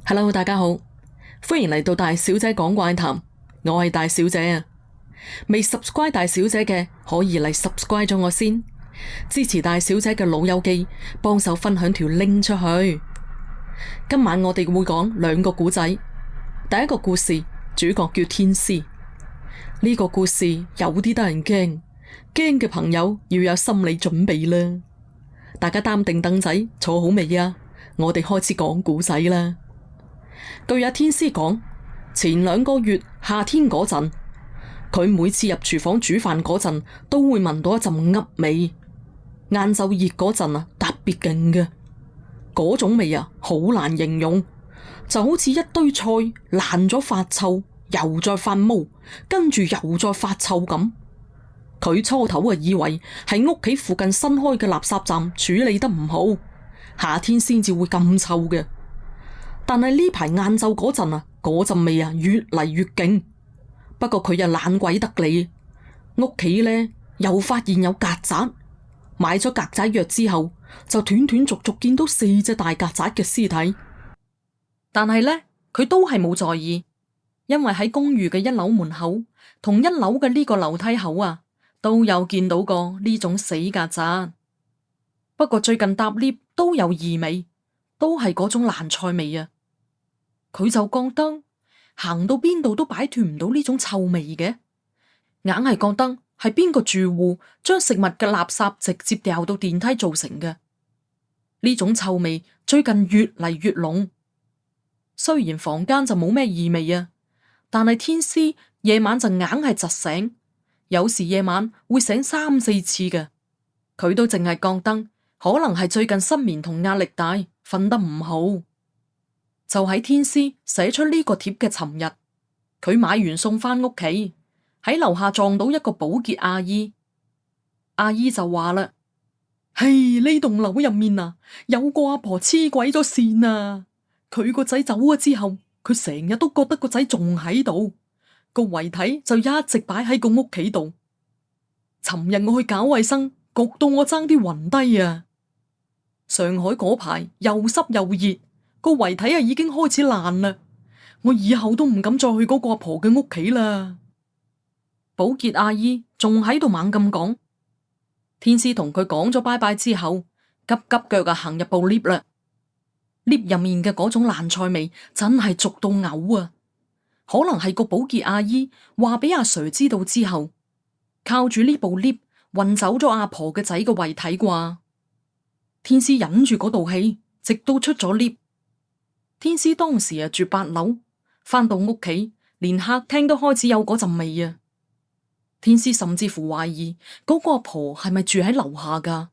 Hello，大家好，歡迎嚟到大小姐講怪談，我係大小姐啊。未 subscribe 大小姐嘅可以嚟 subscribe 咗我先，支持大小姐嘅老友記，幫手分享條 link 出去。今晚我哋會講兩個故仔，第一個故事主角叫天師，呢個故事有啲得人驚，驚嘅朋友要有心理準備啦。大家擔定凳仔坐好未啊？我哋開始講故仔啦。據阿天師講，前2個月夏天嗰陣，佢每次入廚房煮飯嗰陣，都會聞到一陣噏味。晏晝熱嗰陣啊，特別勁嘅嗰種味啊，好難形容，就好似一堆菜爛咗發臭，又再發毛，跟住又再發臭咁。佢初頭啊以為係屋企附近新開嘅垃圾站處理得唔好，夏天先至會咁臭嘅。但係呢排晏晝嗰陣啊，嗰陣味啊越嚟越勁。不過佢又懶鬼得你，屋企呢又發現有曱甴，買咗曱甴藥之後，就斷斷續續見到4隻大曱甴嘅屍體。但係呢，佢都係冇在意，因為喺公寓嘅1樓門口同1樓嘅呢個樓梯口啊，都有見到過呢種死曱甴。不過最近搭 lift 都有異味，都係嗰種爛菜味啊。佢就覺得行到邊度都擺脫唔到呢種臭味嘅，硬係覺得係邊個住戶將食物嘅垃圾直接掉到電梯造成嘅。呢種臭味最近越嚟越濃。雖然房間就冇咩異味啊，但係天師夜晚就硬係窒醒，有時夜晚會醒3、4次嘅。佢都淨係覺得可能係最近失眠同壓力大，瞓得唔好。就喺天師寫出呢個帖嘅尋日，佢買完餸返屋企，喺樓下撞到一個保潔阿姨。阿姨就話啦：嘿，呢棟樓入面啊，有個阿婆黐鬼咗線啊！佢個仔走咗之後，佢成日都覺得個仔仲喺度，個遺體就一直擺喺個屋企度。尋日我去搞衛生，焗到我爭啲暈低啊！上海嗰排又濕又熱，個遺體啊已經開始爛啦，我以後都唔敢再去嗰個阿婆嘅屋企啦。保潔阿姨仲喺度猛咁講。天師同佢講咗拜拜之後，急急腳啊行入部 lift 啦。lift 入面嘅嗰種爛菜味真係俗到嘔啊！可能係個保潔阿姨話俾阿 Sir 知道之後，靠住呢部 lift 運走咗阿婆嘅仔嘅遺體啩。天師忍住嗰道氣，直到出咗 lift。天師當時啊住8樓，返到屋企，連客廳都開始有嗰陣味啊！天師甚至乎懷疑嗰個阿婆係咪住喺樓下噶？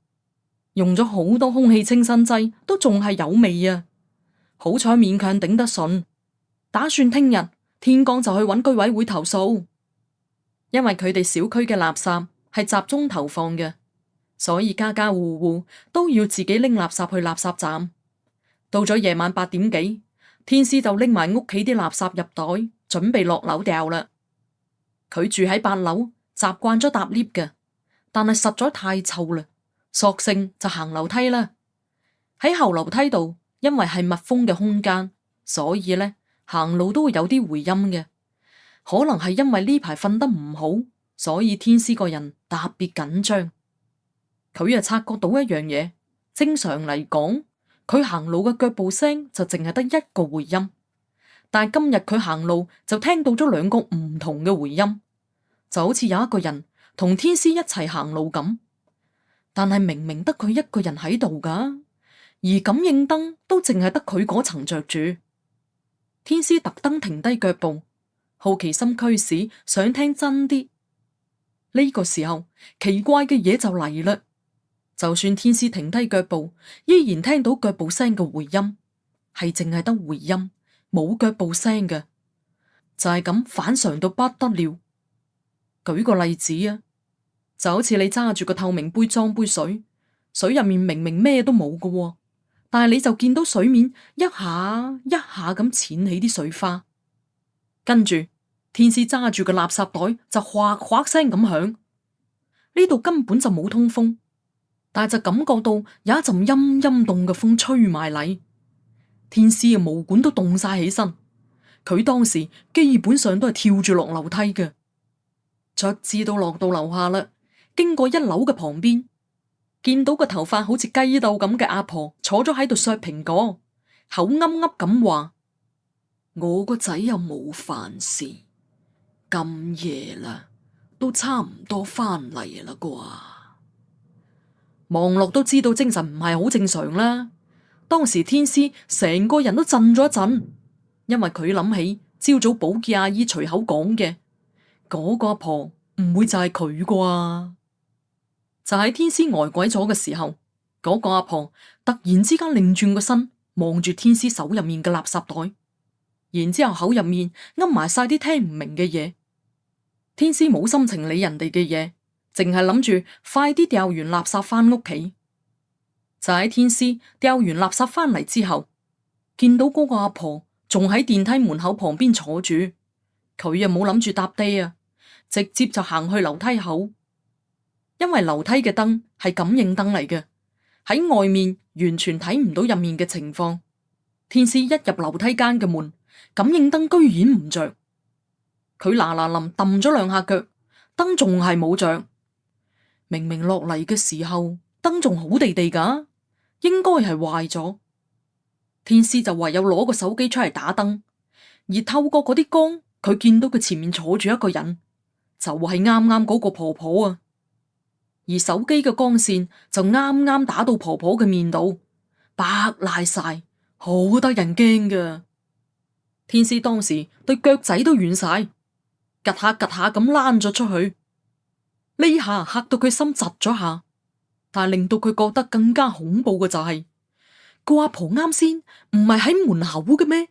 用咗好多空氣清新劑，都仲係有味啊！好彩勉強頂得順，打算聽日天光就去揾居委會投訴，因為佢哋小區嘅垃圾係集中投放嘅，所以家家戶戶都要自己拎垃圾去垃圾站。到咗夜晚8點幾，天師就拎埋屋企啲垃圾入袋，準備落樓掉啦。佢住喺8樓，習慣咗搭 lift 嘅，但係實在太臭啦，索性就行樓梯啦。喺後樓梯度，因為係密封嘅空間，所以呢行路都會有啲回音嘅。可能係因為呢排瞓得唔好，所以天師個人特別緊張。佢又察覺到一樣嘢，正常嚟講，佢行路嘅腳步聲就淨係得1個回音，但係今日佢行路就聽到咗2個唔同嘅回音，就好似有一個人同天師一齊行路咁，但係明明得佢一個人喺度噶，而感應燈都淨係得佢嗰層着住。天師特登停低腳步，好奇心驅使想聽真啲。呢個時候奇怪嘅嘢就嚟啦。就算天師停低腳步，依然聽到腳步聲嘅回音，係淨係得回音，冇腳步聲嘅，就係咁反常到不得了。舉個例子啊，就好似你揸住個透明杯裝杯水，水入面明明咩都冇㗎，但係你就見到水面一下一下咁濺起啲水花，跟住天師揸住個垃圾袋就嘩嘩聲咁響。呢度根本就冇通風，但係就感覺到有一陣陰陰凍嘅風吹埋嚟。天師嘅毛管都凍晒起身，佢當時基本上都係跳住落樓梯嘅。卒之都落到樓下啦，經過1樓嘅旁邊，見到個頭髮好似雞竇咁嘅阿婆坐咗喺度削蘋果，口噏噏咁話：我個仔又冇犯事，咁夜啦，都差唔多翻嚟啦啩。望落都知道精神唔係好正常啦。當時天師成個人都震咗一陣，因為佢諗起朝早保潔阿姨隨口講嘅嗰個阿婆唔會就係佢啩。就喺天師呆鬼咗嘅時候，嗰個阿婆突然之間擰轉個身，望住天師手入面嘅垃圾袋，然之後口入面噏埋晒啲聽唔明嘅嘢。天師冇心情理人哋嘅嘢，淨係諗住快啲掉完垃圾翻屋企。就喺天師掉完垃圾翻嚟之後，見到嗰個阿婆仲喺電梯門口旁邊坐住，佢又冇諗住搭地啊，直接就行去樓梯口。因為樓梯嘅燈係感應燈嚟嘅，喺外面完全睇唔到入面嘅情況。天師一入樓梯間嘅門，感應燈居然唔着，佢嗱嗱臨揼咗2下腳，燈仲係冇着。明明落嚟嘅時候燈仲好地地噶，應該係壞咗。天師就唯有攞個手機出嚟打燈，而透過嗰啲光，佢見到佢前面坐住一個人，就係啱啱嗰個婆婆啊。而手機嘅光線就啱啱打到婆婆嘅面度，白賴晒，好得人驚噶。天師當時對腳仔都軟晒，趷下趷下咁躝咗出去。呢下嚇到佢心窒咗下，但係令到佢覺得更加恐怖嘅就係個阿婆啱先唔係喺門口嘅咩？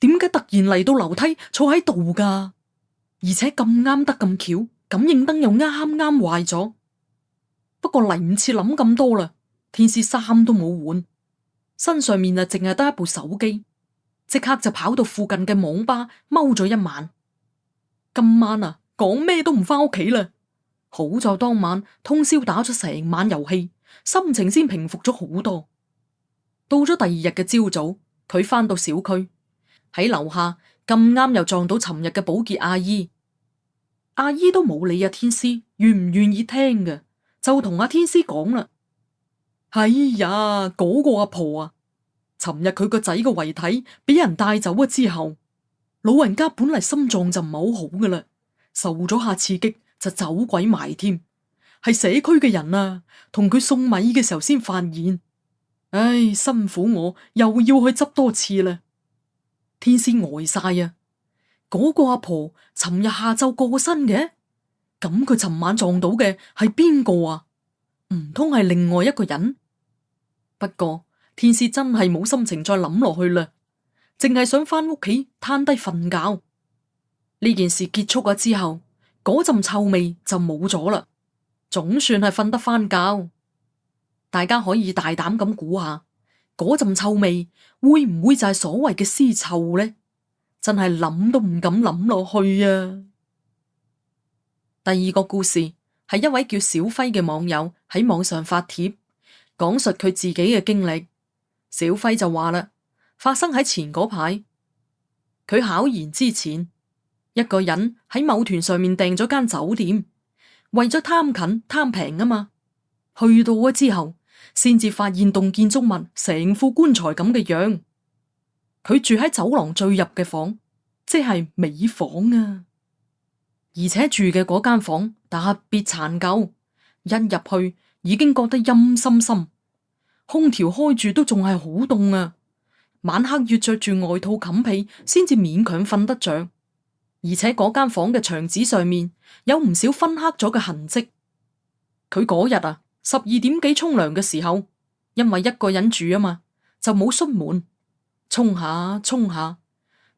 點解突然嚟到樓梯坐喺度噶？而且咁啱得咁巧，感應燈又啱啱壞咗。不過嚟唔切諗咁多啦，天師衫都冇換，身上面啊淨係得一部手機，即刻就跑到附近嘅網吧踎咗一晚。今晚啊講咩都唔翻屋企啦。好在當晚通宵打咗成晚遊戲，心情先平復咗好多。到咗第2日嘅朝早，佢翻到小區，喺樓下咁啱又撞到尋日嘅保潔阿姨。阿姨都冇理啊天師願唔願意聽嘅，就同阿天師講啦：哎呀，嗰個阿婆啊，尋日佢個仔個遺體俾人帶走咗之後，老人家本嚟心臟就唔係好好噶啦，受咗下刺激就走鬼埋添，係社區嘅人啊，同佢送米嘅時候先發現。唉，辛苦我又要去執多次啦。天師呆晒啊！嗰個阿婆尋日下晝過身嘅，咁佢尋晚撞到嘅係邊個啊？唔通係另外一個人？不過天師真係冇心情再諗落去啦，淨係想翻屋企攤低瞓覺。呢件事結束咗之後，嗰陣臭味就冇咗啦，總算係瞓得翻覺。大家可以大膽咁估下，嗰陣臭味會唔會就係所謂嘅屍臭呢？真係諗都唔敢諗落去啊！第2個故事係一位叫小輝嘅網友喺網上發帖，講述佢自己嘅經歷。小輝就話啦，發生喺前嗰排，佢考研之前，一個人喺某團上面訂咗間酒店，為咗貪近貪平啊嘛，去到咗之後，先至發現棟建築物成副棺材咁嘅樣。佢住喺走廊最入嘅房，即係尾房啊！而且住嘅嗰間房特別殘舊，一入去已經覺得陰森森，空調開住都仲係好凍啊！晚黑要着住外套冚被先至勉強瞓得着，而且嗰間房嘅牆紙上面有唔少燻黑咗嘅痕跡。佢嗰日啊12點幾沖涼嘅時候，因為一個人住啊嘛，就冇閂門，沖下沖下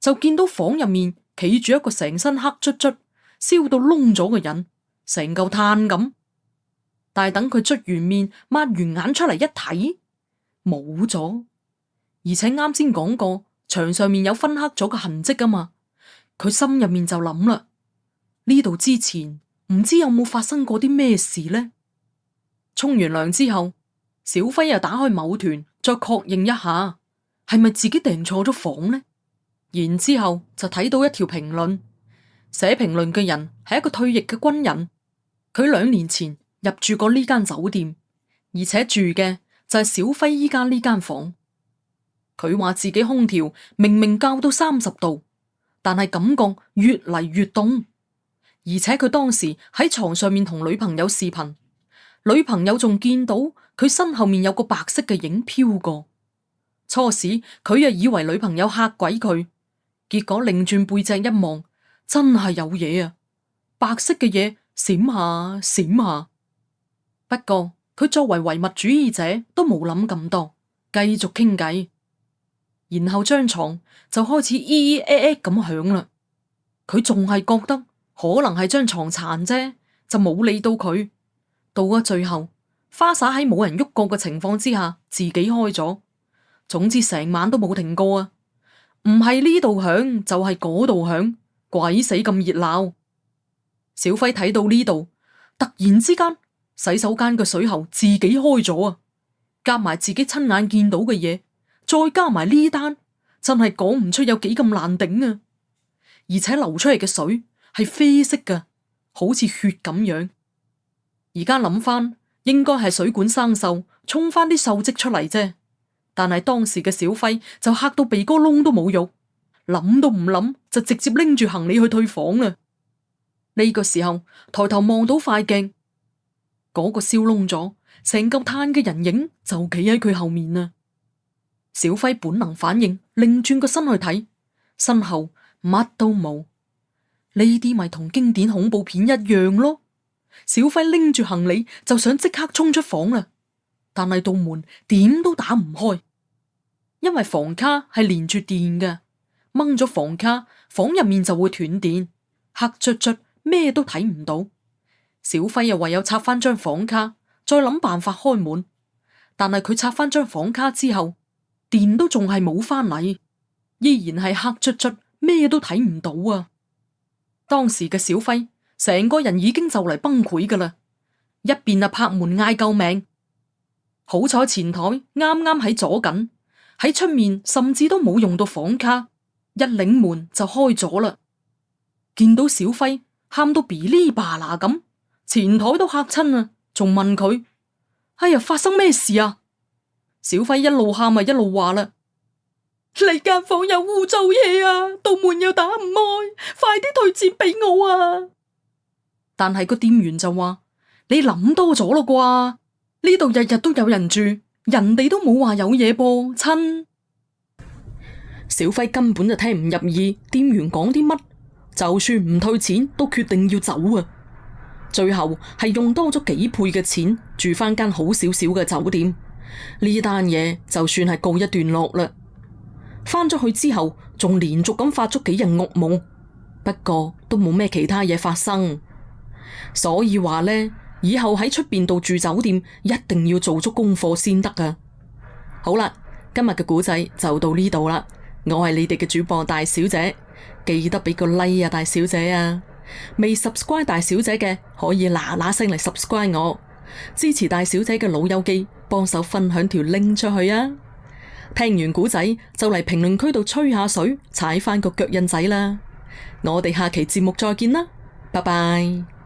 就見到房入面企住一個成身黑卒卒、燒到燶咗嘅人，成嚿炭咁。但係等佢捽完面、抹完眼出嚟一睇，冇咗。而且啱先講過牆上面有燻黑咗嘅痕跡啊嘛，佢心入面就諗啦，呢度之前唔知有冇發生過啲咩事呢？沖完涼之後，小輝又打開某團再確認一下，係咪自己訂錯咗房呢？然之後就睇到一條評論，寫評論嘅人係一個退役嘅軍人，佢2年前入住過呢間酒店，而且住嘅就係小輝依家呢間房。佢話自己空調明明校到30度，但係感覺越嚟越凍，而且佢當時喺床上面同女朋友視頻，女朋友仲見到佢身後面有個白色嘅影飄過。初時佢啊以為女朋友嚇鬼佢，結果擰轉背脊一望，真係有嘢啊！白色嘅嘢閃下閃下。不過佢作為唯物主義者都冇諗咁多，繼續傾偈。然後張床就開始咿咿咁響啦。佢仲係覺得可能係張床殘啫，就冇理到佢。到咗最後，花灑喺冇人喐過嘅情況之下，自己開咗。總之成晚都冇停過啊！唔係呢度響就係嗰度響，鬼死咁熱鬧。小輝睇到呢度，突然之間洗手間嘅水喉自己開咗啊！夾埋自己親眼見到嘅嘢，再加埋呢單，真係講唔出有幾咁難頂啊！而且流出嚟嘅水係啡色噶，好似血咁樣。而家諗翻，應該係水管生鏽，沖翻啲鏽跡出嚟啫。但係當時嘅小輝就嚇到鼻哥窿都冇肉，諗都唔諗就直接拎住行李去退房啦。呢個時候抬頭望到塊鏡，嗰個燒窿咗成嚿炭嘅人影就企喺佢後面啦。小輝本能反應，擰轉個身去睇，身後乜都冇。呢啲咪同經典恐怖片一樣咯。小輝拎住行李就想即刻衝出房啦，但係道門點都打唔開，因為房卡係連住電嘅，掹咗房卡，房入面就會斷電，黑卒卒，咩都睇唔到。小輝又唯有拆翻張房卡，再諗辦法開門。但係佢拆翻張房卡之後，電都仲係冇翻嚟，依然係黑卒卒，咩都睇唔到啊！當時嘅小輝成個人已經就嚟崩潰噶啦，一邊拍門嗌救命。好彩前台啱啱喺左近，喺出面甚至都冇用到房卡，一擰門就開咗啦。見到小輝喊到嗶哩吧啦咁，前台都嚇親啊，仲問佢：哎呀，發生咩事啊？小輝一路喊啊一路話啦：你間房有污糟嘢啊，道門又打唔開，快啲退錢俾我啊！但係個店員就話：你諗多咗咯啩？呢度日日都有人住，人哋都冇話有嘢噃，親。小輝根本就聽唔入耳，店員講啲乜，就算唔退錢，都決定要走啊！最後係用多咗幾倍嘅錢住翻間好少少嘅酒店，呢單嘢就算係告一段落啦。翻咗去之後，仲連續咁發咗幾日噩夢，不過都冇咩其他嘢發生。所以話呢，以後喺出邊度住酒店一定要做足功課先得噶。好啦，今日嘅故仔就到呢度啦。我係你哋嘅主播大小姐，記得俾個 like 啊，大小姐啊！未 subscribe 大小姐嘅可以嗱嗱聲嚟 subscribe 我，支持大小姐嘅老友記，幫手分享條 link 出去啊！聽完故仔就嚟評論區度吹下水，踩翻個腳印仔啦！我哋下期節目再見啦，拜拜。